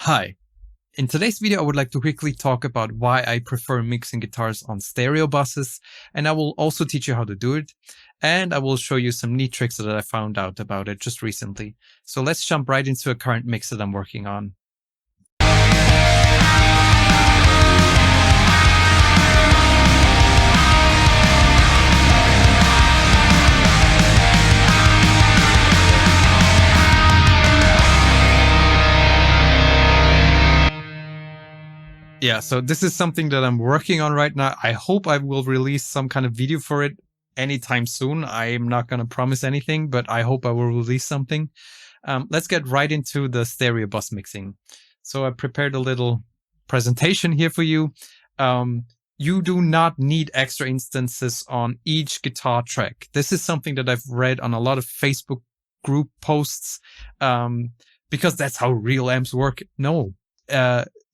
Hi. In today's video, I would like to quickly talk about why I prefer mixing guitars on stereo buses, and I will also teach you how to do it, and I will show you some neat tricks that I found out about it just recently. So let's jump right into a current mix that I'm working on. Yeah, so this is something that I'm working on right now. I hope I will release some kind of video for it anytime soon. I'm not going to promise anything, but I hope I will release something. Let's get right into the stereo bus mixing. So I prepared a little presentation here for you. You do not need extra instances on each guitar track. This is something that I've read on a lot of Facebook group posts, because that's how real amps work. No.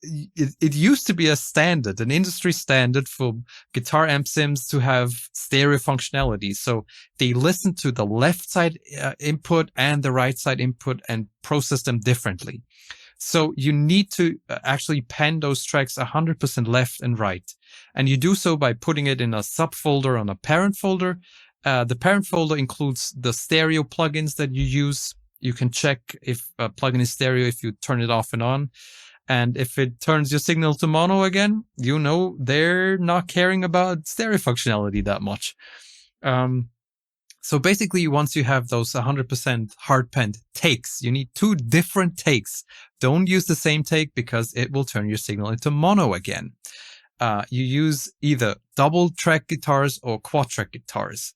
It used to be a standard, an industry standard for guitar amp sims to have stereo functionality. So they listen to the left side input and the right side input and process them differently. So you need to actually pen those tracks 100% left and right. And you do so by putting it in a subfolder on a parent folder. The parent folder includes the stereo plugins that you use. You can check if a plugin is stereo if you turn it off and on. And if it turns your signal to mono again, you know they're not caring about stereo functionality that much. So basically, once you have those 100% hard-penned takes, you need two different takes. Don't use the same take because it will turn your signal into mono again. You use either double-track guitars or quad-track guitars.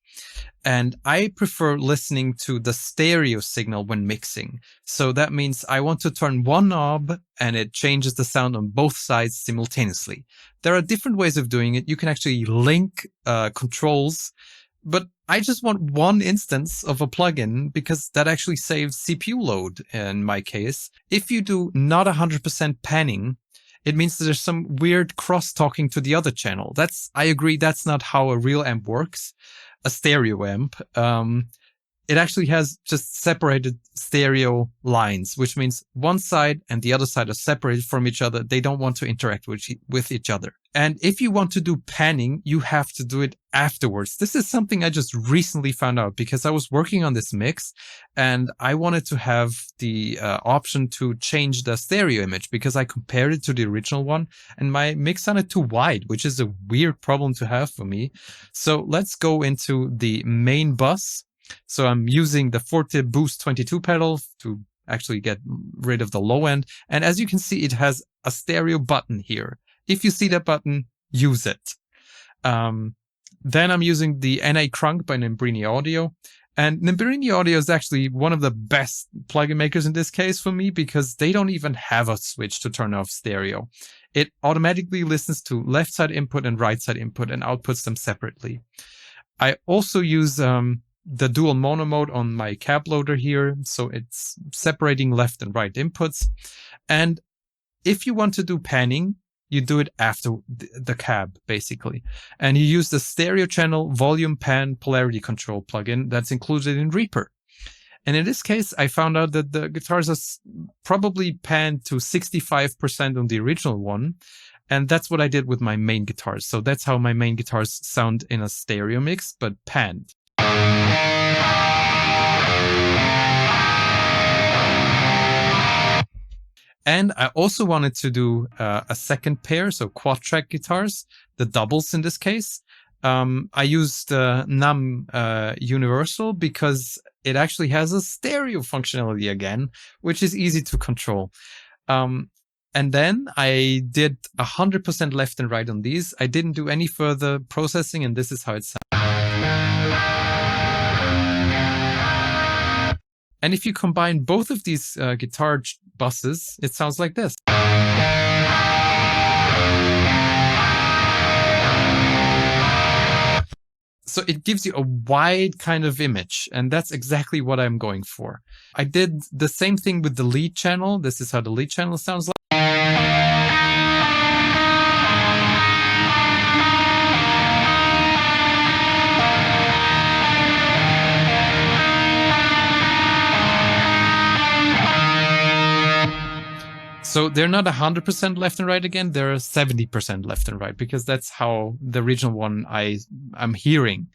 And I prefer listening to the stereo signal when mixing. So that means I want to turn one knob and it changes the sound on both sides simultaneously. There are different ways of doing it. You can actually link controls, but I just want one instance of a plugin because that actually saves CPU load in my case. If you do not 100% panning, it means that there's some weird cross-talking to the other channel. I agree, that's not how a real amp works. A stereo amp. It actually has just separated stereo lines, which means one side and the other side are separated from each other. They don't want to interact with each other. And if you want to do panning, you have to do it afterwards. This is something I just recently found out because I was working on this mix and I wanted to have the option to change the stereo image because I compared it to the original one and my mix sounded too wide, which is a weird problem to have for me. So let's go into the main bus. So I'm using the Forte Boost 22 pedal to actually get rid of the low end. And as you can see, it has a stereo button here. If you see that button, use it. Then I'm using the NA Crunk by Nembrini Audio. And Nembrini Audio is actually one of the best plugin makers in this case for me because they don't even have a switch to turn off stereo. It automatically listens to left side input and right side input and outputs them separately. I also use the dual mono mode on my cab loader here. So it's separating left and right inputs. And if you want to do panning, you do it after the cab, basically. And you use the stereo channel volume pan polarity control plugin that's included in Reaper. And in this case, I found out that the guitars are probably panned to 65% on the original one. And that's what I did with my main guitars. So that's how my main guitars sound in a stereo mix, but panned. And I also wanted to do a second pair, so quad-track guitars, the doubles in this case. I used NAM Universal because it actually has a stereo functionality again, which is easy to control. And then I did 100% left and right on these. I didn't do any further processing, and this is how it sounds. And if you combine both of these guitar buses, it sounds like this. So it gives you a wide kind of image, and that's exactly what I'm going for. I did the same thing with the lead channel. This is how the lead channel sounds like. So they're not 100% left and right again. They're 70% left and right, because that's how the original one I'm hearing.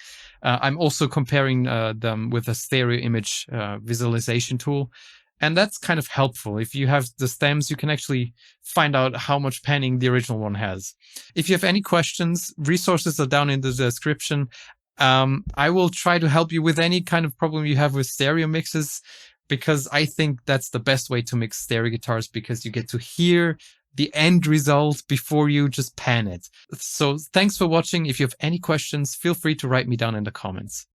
I'm also comparing them with a stereo image visualization tool. And that's kind of helpful. If you have the stems, you can actually find out how much panning the original one has. If you have any questions, resources are down in the description. I will try to help you with any kind of problem you have with stereo mixes, because I think that's the best way to mix stereo guitars, because you get to hear the end result before you just pan it. So thanks for watching. If you have any questions, feel free to write me down in the comments.